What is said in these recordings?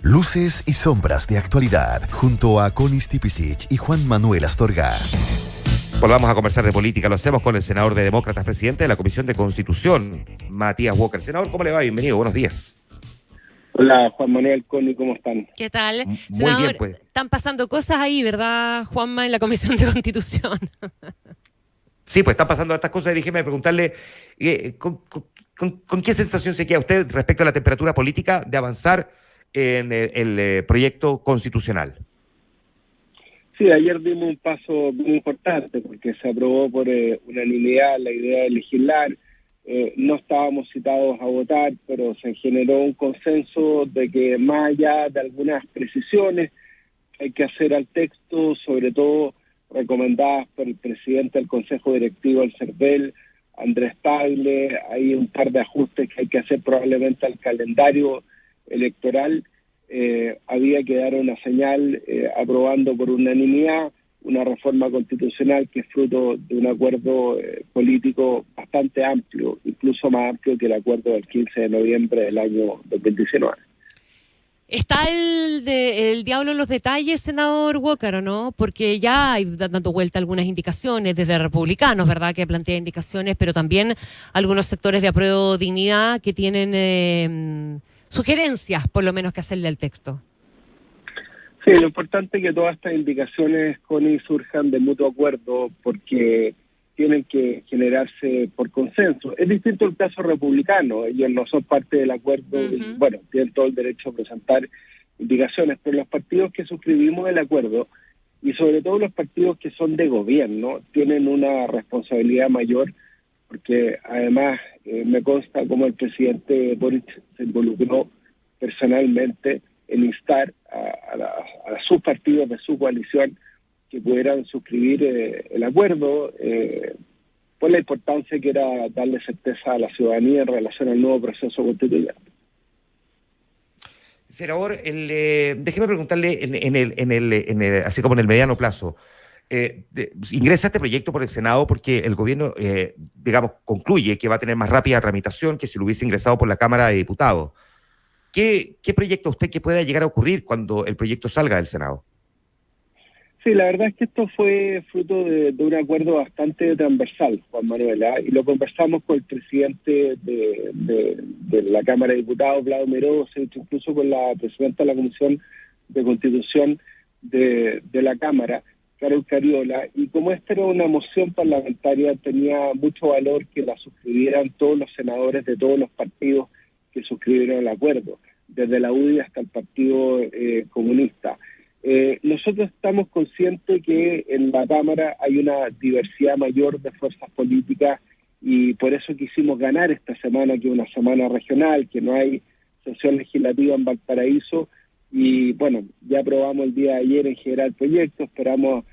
Luces y sombras de actualidad, junto a Connie Stipicic y Juan Manuel Astorga. Volvamos a conversar de política. Lo hacemos con el senador de Demócratas, presidente de la Comisión de Constitución, Matías Walker. Senador, ¿cómo le va? Bienvenido, buenos días. Hola, Juan Manuel, Connie, ¿cómo están? ¿Qué tal? Muy Senador, bien, pues. Están pasando cosas ahí, ¿verdad, Juanma, en la Comisión de Constitución? Sí, pues están pasando estas cosas y déjeme preguntarle, ¿con qué sensación se queda usted respecto a la temperatura política de avanzar en el proyecto constitucional? Sí, ayer dimos un paso muy importante porque se aprobó por unanimidad la idea de legislar. No estábamos citados a votar, pero se generó un consenso de que más allá de algunas precisiones que hay que hacer al texto, sobre todo recomendadas por el presidente del Consejo Directivo del CERVEL, Andrés Tagle, hay un par de ajustes que hay que hacer probablemente al calendario electoral. Había que dar una señal aprobando por unanimidad una reforma constitucional que es fruto de un acuerdo político bastante amplio, incluso más amplio que el acuerdo del 15 de noviembre del año 2019. ¿Está el diablo en los detalles, senador Walker, o no? Porque ya hay dando vuelta algunas indicaciones desde republicanos, ¿verdad?, que plantean indicaciones, pero también algunos sectores de Apruebo Dignidad que tienen sugerencias, por lo menos, que hacerle al texto. Sí, lo importante es que todas estas indicaciones, Connie, surjan de mutuo acuerdo porque tienen que generarse por consenso. Es distinto el caso republicano, ellos no son parte del acuerdo, y, bueno, tienen todo el derecho a presentar indicaciones, pero los partidos que suscribimos el acuerdo, y sobre todo los partidos que son de gobierno, tienen una responsabilidad mayor, porque además me consta como el presidente Boric se involucró personalmente en instar a sus partidos de su coalición que pudieran suscribir el acuerdo por la importancia que era darle certeza a la ciudadanía en relación al nuevo proceso constituyente. Senador, déjeme preguntarle así como en el mediano plazo. Ingresa este proyecto por el Senado porque el gobierno, digamos, concluye que va a tener más rápida tramitación que si lo hubiese ingresado por la Cámara de Diputados. ¿Qué proyecto usted que pueda llegar a ocurrir cuando el proyecto salga del Senado? Sí, la verdad es que esto fue fruto de un acuerdo bastante transversal, Juan Manuel, y lo conversamos con el presidente de la Cámara de Diputados, Vlado Meroz, incluso con la presidenta de la Comisión de Constitución de la Cámara, Carol Cariola, y como esta era una moción parlamentaria, tenía mucho valor que la suscribieran todos los senadores de todos los partidos que suscribieron el acuerdo, desde la UDI hasta el Partido Comunista. Nosotros estamos conscientes que en la Cámara hay una diversidad mayor de fuerzas políticas y por eso quisimos ganar esta semana, que es una semana regional, que no hay sesión legislativa en Valparaíso, y bueno, ya aprobamos el día de ayer en general el proyecto, esperamos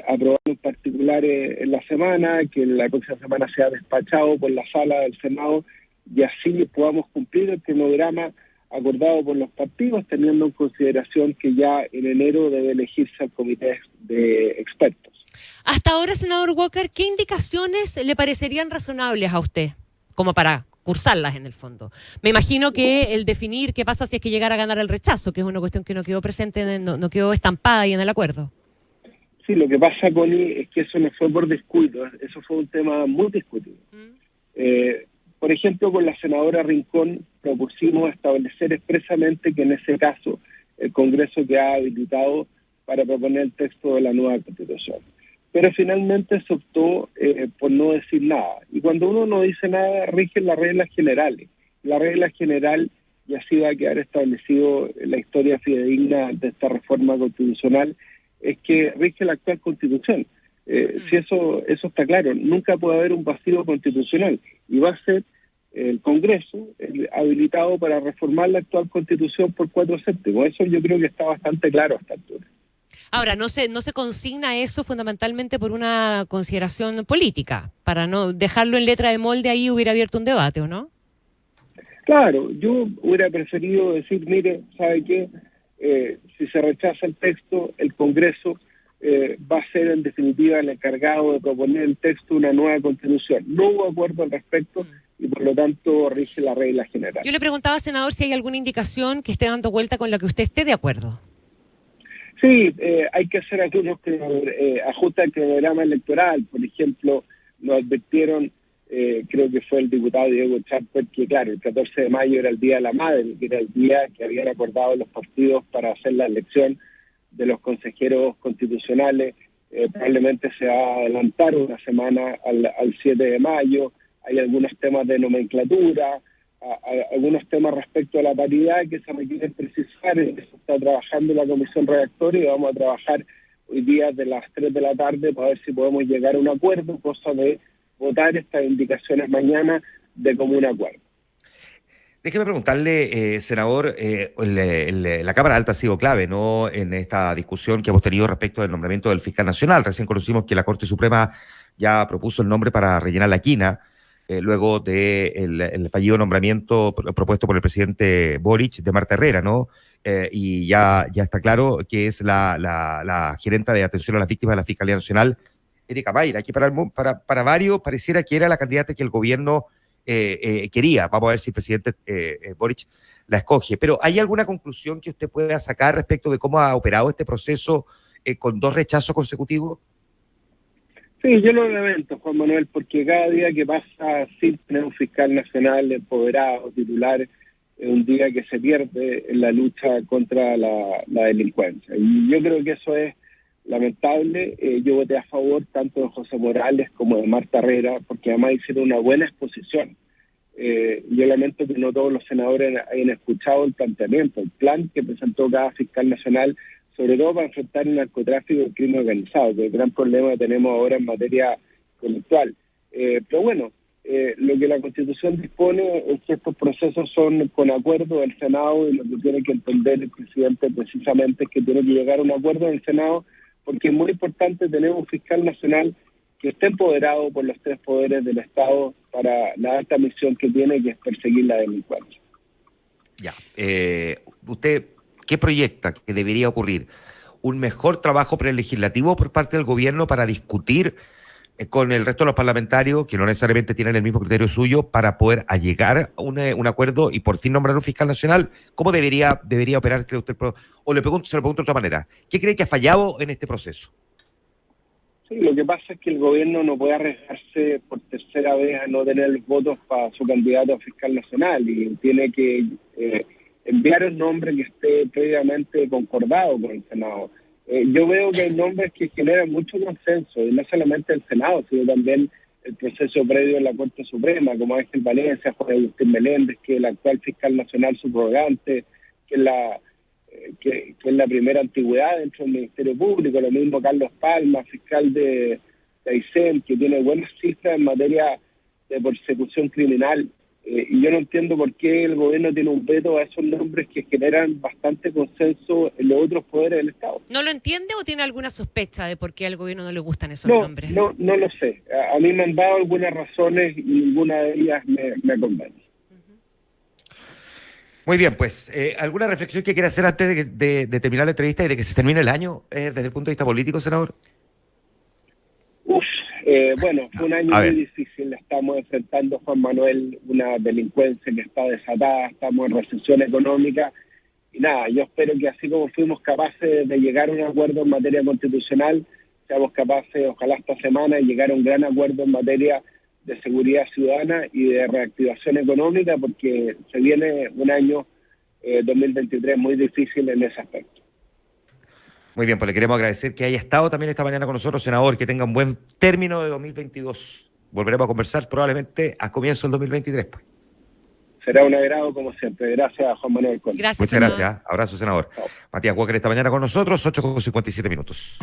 aprobarlo en particular en la semana, que la próxima semana sea despachado por la sala del Senado y así podamos cumplir el cronograma acordado por los partidos, teniendo en consideración que ya en enero debe elegirse el comité de expertos. Hasta ahora, senador Walker, ¿qué indicaciones le parecerían razonables a usted, como para cursarlas en el fondo? Me imagino que el definir qué pasa si es que llegara a ganar el rechazo, que es una cuestión que no quedó presente, no quedó estampada ahí en el acuerdo. Sí, lo que pasa, Connie, es que eso no fue por descuido, eso fue un tema muy discutido. Por ejemplo, con la senadora Rincón propusimos establecer expresamente que en ese caso el Congreso queda habilitado para proponer el texto de la nueva Constitución. Pero finalmente se optó por no decir nada. Y cuando uno no dice nada, rigen las reglas generales. La regla general, y así va a quedar establecido en la historia fidedigna de esta reforma constitucional, es que rige la actual Constitución. Si eso está claro, nunca puede haber un vacío constitucional y va a ser el Congreso habilitado para reformar la actual Constitución por 4/7. Eso yo creo que está bastante claro a esta altura. Ahora, no se consigna eso fundamentalmente por una consideración política, para no dejarlo en letra de molde, ahí hubiera abierto un debate, ¿o no? Claro, yo hubiera preferido decir, mire, ¿sabe qué? Si se rechaza el texto, el Congreso va a ser en definitiva el encargado de proponer el texto de una nueva Constitución. No hubo acuerdo al respecto y por lo tanto rige la regla general. Yo le preguntaba, senador, si hay alguna indicación que esté dando vuelta con la que usted esté de acuerdo. Sí, hay que hacer algunos ajustes al cronograma electoral. Por ejemplo, nos advirtieron, creo que fue el diputado Diego Charper, que claro, el 14 de mayo era el Día de la Madre, que era el día que habían acordado los partidos para hacer la elección de los consejeros constitucionales. Probablemente se va a adelantar una semana al 7 de mayo. Hay algunos temas de nomenclatura, algunos temas respecto a la paridad que se requieren precisar. Eso está trabajando la comisión redactora y vamos a trabajar hoy día de las 3 de la tarde para ver si podemos llegar a un acuerdo, cosa de votar estas indicaciones mañana de común acuerdo. Déjeme preguntarle, senador, la Cámara Alta ha sido clave, ¿no?, en esta discusión que hemos tenido respecto del nombramiento del fiscal nacional. Recién conocimos que la Corte Suprema ya propuso el nombre para rellenar la quina, luego del fallido nombramiento propuesto por el presidente Boric de Marta Herrera, ¿no? Y ya está claro que es la gerenta de atención a las víctimas de la Fiscalía Nacional, Erika Mayra, que para varios pareciera que era la candidata que el gobierno quería. Vamos a ver si el presidente Boric la escoge. Pero ¿hay alguna conclusión que usted pueda sacar respecto de cómo ha operado este proceso con 2 rechazos consecutivos? Sí, yo lo lamento, Juan Manuel, porque cada día que pasa sin tener un fiscal nacional empoderado, titular, es un día que se pierde en la lucha contra la delincuencia. Y yo creo que eso es lamentable. Yo voté a favor tanto de José Morales como de Marta Herrera, porque además hicieron una buena exposición. Yo lamento que no todos los senadores hayan escuchado el planteamiento, el plan que presentó cada fiscal nacional, sobre todo para enfrentar el narcotráfico y el crimen organizado, que es el gran problema que tenemos ahora en materia conductual. Pero bueno, lo que la Constitución dispone es que estos procesos son con acuerdo del Senado, y lo que tiene que entender el presidente precisamente es que tiene que llegar a un acuerdo del Senado, porque es muy importante tener un fiscal nacional que esté empoderado por los 3 poderes del Estado para la alta misión que tiene, que es perseguir la delincuencia. Ya. ¿Usted qué proyecta que debería ocurrir? ¿Un mejor trabajo prelegislativo por parte del gobierno para discutir con el resto de los parlamentarios, que no necesariamente tienen el mismo criterio suyo, para poder llegar a un acuerdo y por fin nombrar un fiscal nacional? ¿Cómo debería operar, cree usted? O se lo pregunto de otra manera. ¿Qué cree que ha fallado en este proceso? Sí, lo que pasa es que el gobierno no puede arriesgarse por tercera vez a no tener los votos para su candidato a fiscal nacional, y tiene que enviar un nombre que esté previamente concordado con el Senado. Yo veo que hay nombres que generan mucho consenso, y no solamente el Senado, sino también el proceso previo en la Corte Suprema, como Ángel Valencia, Juan Agustín Meléndez, que es el actual fiscal nacional subrogante, que es la primera antigüedad dentro del Ministerio Público. Lo mismo Carlos Palma, fiscal de Aysén, que tiene buenas cifras en materia de persecución criminal. Y yo no entiendo por qué el gobierno tiene un veto a esos nombres que generan bastante consenso en los otros poderes del Estado. ¿No lo entiende o tiene alguna sospecha de por qué al gobierno no le gustan esos nombres? No lo sé. A mí me han dado algunas razones y ninguna de ellas me convence. Muy bien, pues, ¿alguna reflexión que quiera hacer antes de terminar la entrevista y de que se termine el año desde el punto de vista político, senador? Bueno, fue un año muy difícil. Estamos enfrentando, Juan Manuel, una delincuencia que está desatada, estamos en recesión económica. Y nada, yo espero que así como fuimos capaces de llegar a un acuerdo en materia constitucional, seamos capaces, ojalá esta semana, de llegar a un gran acuerdo en materia de seguridad ciudadana y de reactivación económica, porque se viene un año 2023 muy difícil en ese aspecto. Muy bien, pues le queremos agradecer que haya estado también esta mañana con nosotros, senador, que tenga un buen término de 2022. Volveremos a conversar probablemente a comienzo del 2023. Pues. Será un agrado como siempre. Gracias, Juan Manuel Conde. Gracias, muchas senador. gracias. Abrazo, senador. Chao. Matías Walker esta mañana con nosotros, 8:57 minutos.